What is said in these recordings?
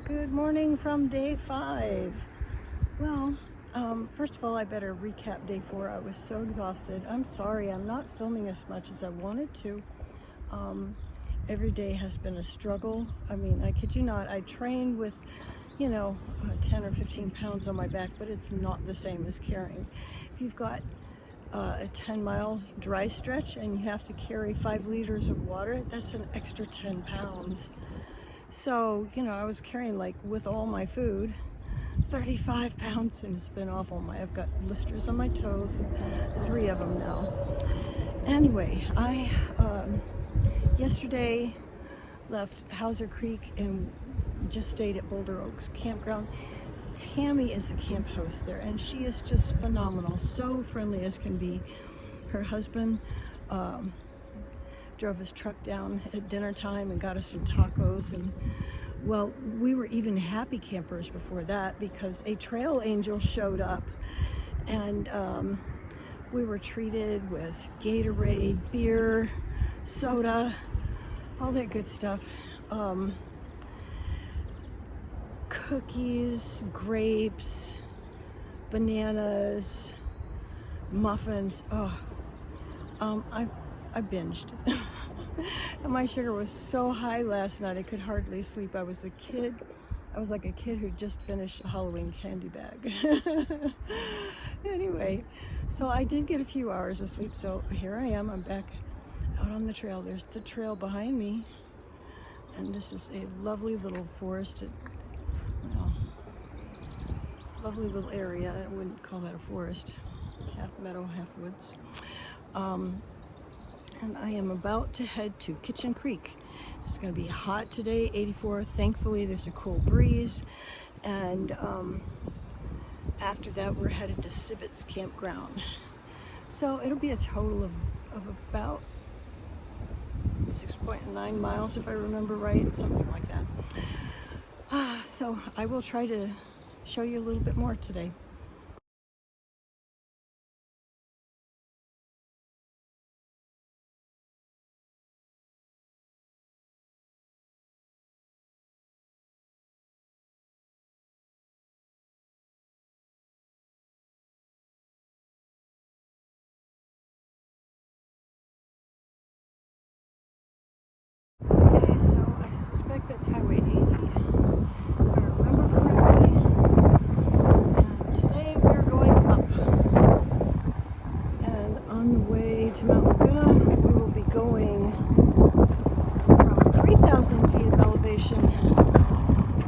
Good morning from day 5. Well, first of all, I better recap day 4. I was so exhausted. I'm sorry, I'm not filming as much as I wanted to. Every day has been a struggle. I mean, I kid you not, I train with, 10 or 15 pounds on my back, but it's not the same as carrying. If you've got a 10-mile dry stretch and you have to carry 5 liters of water, that's an extra 10 pounds. So, I was carrying, like, with all my food, 35 pounds, and it's been awful. I've got blisters on my toes, and 3 of them now. Anyway, I yesterday left Hauser Creek and just stayed at Boulder Oaks Campground. Tammy is the camp host there, and she is just phenomenal, so friendly as can be. Her husband drove his truck down at dinner time and got us some tacos, and well, we were even happy campers before that because a trail angel showed up, and we were treated with Gatorade, beer, soda, all that good stuff, cookies, grapes, bananas, muffins. I binged. And my sugar was so high last night I could hardly sleep. I was like a kid who just finished a Halloween candy bag. Anyway, so I did get a few hours of sleep, so here I am. I'm back out on the trail. There's the trail behind me, and this is a lovely little forested, lovely little area. I wouldn't call that a forest, half meadow, half woods. And I am about to head to Kitchen Creek. It's going to be hot today, 84. Thankfully, there's a cool breeze. And after that, we're headed to Cibbets Campground. So it'll be a total of about 6.9 miles, if I remember right, something like that. So I will try to show you a little bit more today. Okay, so I suspect that's Highway 80, if I remember correctly. And today we're going up. And on the way to Mount Laguna, we will be going from 3,000 feet of elevation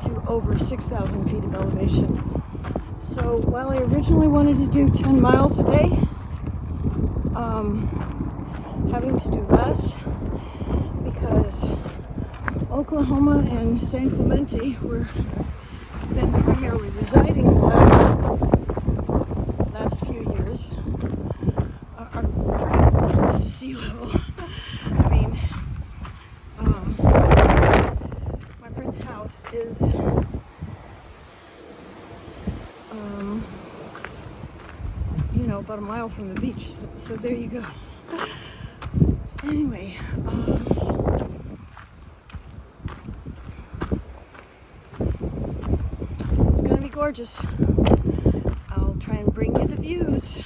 to over 6,000 feet of elevation. So while I originally wanted to do 10 miles a day, having to do less because Oklahoma and San Clemente, where I've been primarily residing the last few years, are pretty close to sea level. I mean, my friend's house is about a mile from the beach, so there you go. Anyway, it's gonna be gorgeous. I'll try and bring you the views.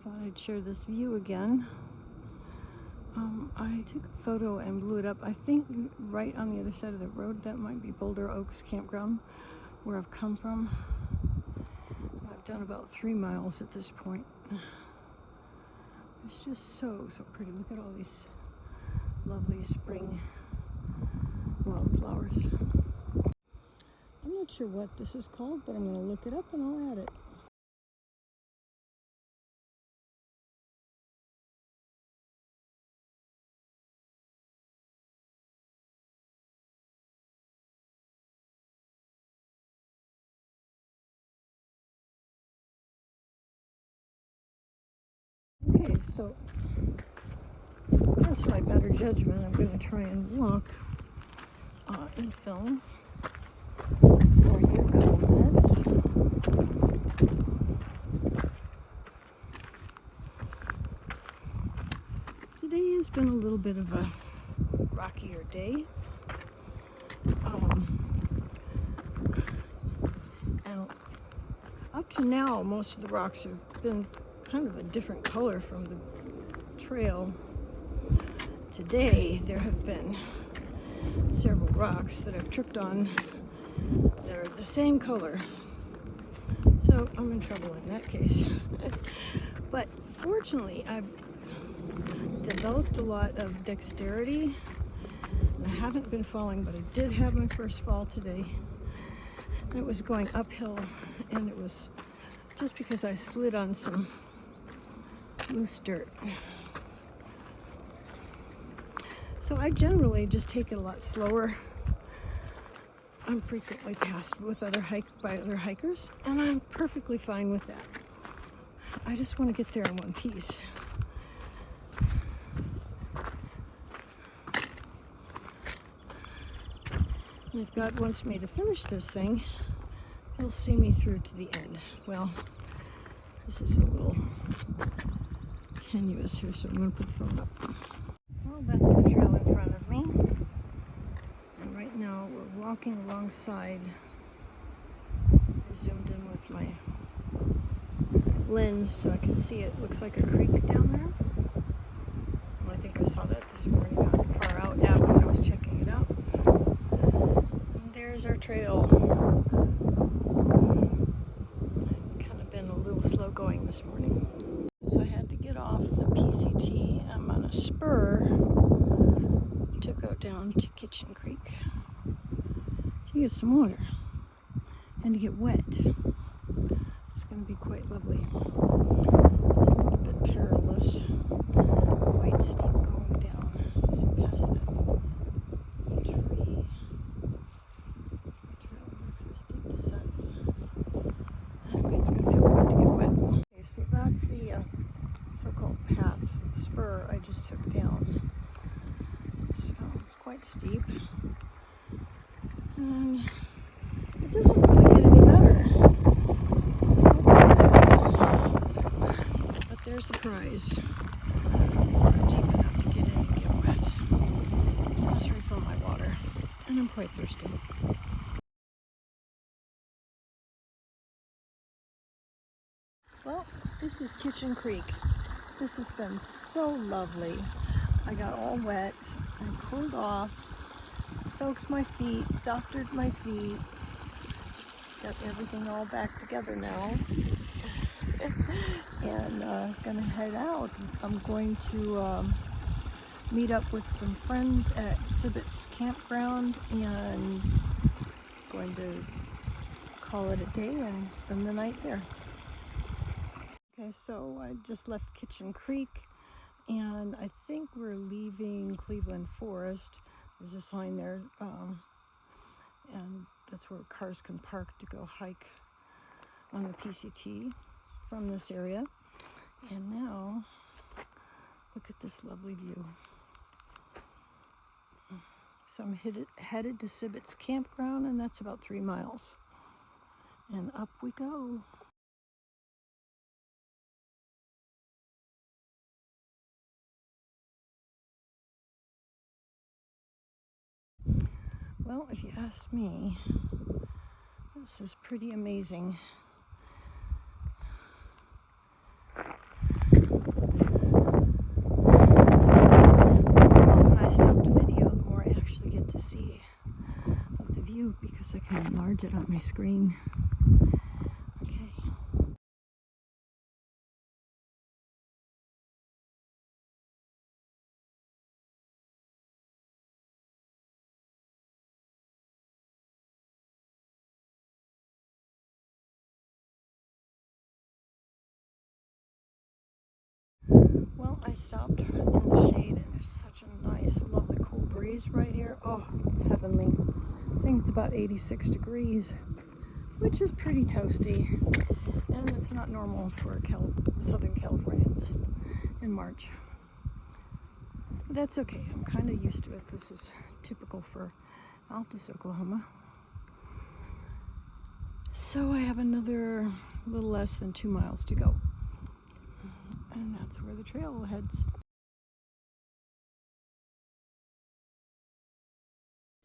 Thought I'd share this view again. I took a photo and blew it up. I think right on the other side of the road, that might be Boulder Oaks Campground, where I've come from. I've done about 3 miles at this point. It's just so pretty. Look at all these lovely spring wildflowers. I'm not sure what this is called, but I'm going to look it up and I'll add it. Okay, so against my better judgment, I'm going to try and walk and film for you a couple minutes. Today has been a little bit of a rockier day. And up to now, most of the rocks have been kind of a different color from the trail. Today, there have been several rocks that I've tripped on that are the same color. So I'm in trouble in that case. But fortunately, I've developed a lot of dexterity. I haven't been falling, but I did have my first fall today. And it was going uphill, and it was just because I slid on some loose dirt. So I generally just take it a lot slower. I'm frequently passed by other hikers, and I'm perfectly fine with that. I just want to get there in one piece. And if God wants me to finish this thing, He'll see me through to the end. Well, this is a little tenuous here, so I'm going to put the phone up. Well, that's the trail in front of me. And right now we're walking alongside. I zoomed in with my lens so I can see it. Looks like a creek down there. Well, I think I saw that this morning on Far Out app when I was checking it out. And there's our trail. Kind of been a little slow going this morning. So I had to get off the PCT. I'm on a spur to go down to Kitchen Creek to get some water and to get wet. It's going to be quite lovely. It's a little bit perilous, quite steep going down. So past that tree, the trail makes a steep descent. Anyway, it's going to feel good to get wet. Okay, so that's the so-called path, spur I just took down. It's quite steep, and it doesn't really get any better. Look at this. But there's the prize. Water deep enough to get in and get wet. I must refill my water, and I'm quite thirsty. Well, this is Kitchen Creek. This has been so lovely. I got all wet and cooled off, soaked my feet, doctored my feet, got everything all back together now, and gonna head out. I'm going to meet up with some friends at Cibbets Campground and going to call it a day and spend the night there. Okay, so I just left Kitchen Creek, and I think we're leaving Cleveland Forest. There's a sign there, and that's where cars can park to go hike on the PCT from this area. And now, look at this lovely view. So I'm headed to Cibbets Campground, and that's about 3 miles. And up we go. Well, if you ask me, this is pretty amazing. The more often I stop to video, the more I actually get to see of the view because I can enlarge it on my screen. Okay. Well, I stopped in the shade, and there's such a nice, lovely, cool breeze right here. Oh, it's heavenly. I think it's about 86 degrees, which is pretty toasty, and it's not normal for Southern California this in March. But that's okay. I'm kind of used to it. This is typical for Altus, Oklahoma. So I have another little less than 2 miles to go. And that's where the trail heads.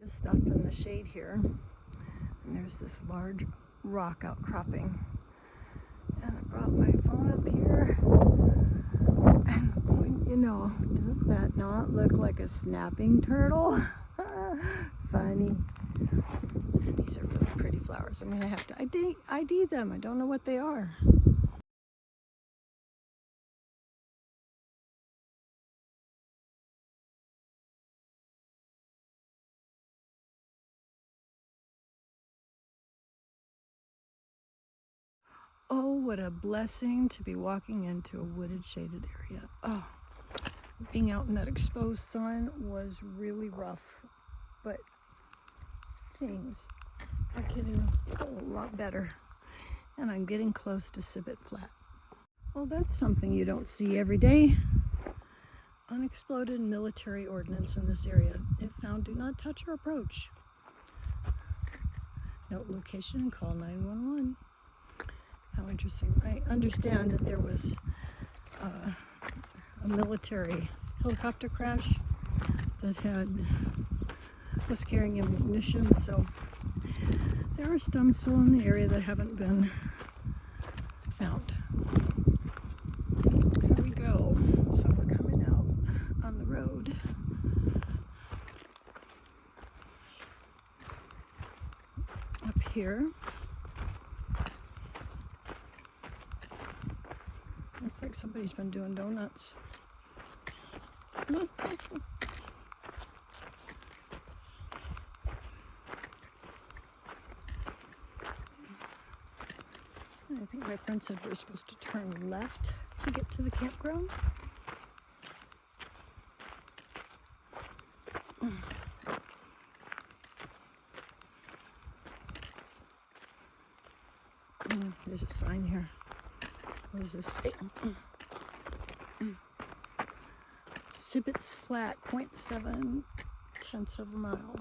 Just stopped in the shade here. And there's this large rock outcropping. And I brought my phone up here. And you know, does that not look like a snapping turtle? Funny. And these are really pretty flowers. I'm gonna have to ID them. I don't know what they are. Oh, what a blessing to be walking into a wooded, shaded area. Oh, being out in that exposed sun was really rough, but things are getting a whole lot better, and I'm getting close to Cibbet Flat. Well, that's something you don't see every day. Unexploded military ordnance in this area. If found, do not touch or approach. Note location and call 911. How interesting. I understand that there was a military helicopter crash that was carrying ammunition, so there are some still in the area that haven't been found. Here we go. So we're coming out on the road. Up here. Looks like somebody's been doing donuts. I think my friend said we're supposed to turn left to get to the campground. There's a sign here. What does this say? Cibbets Flat, 0.7 of a mile.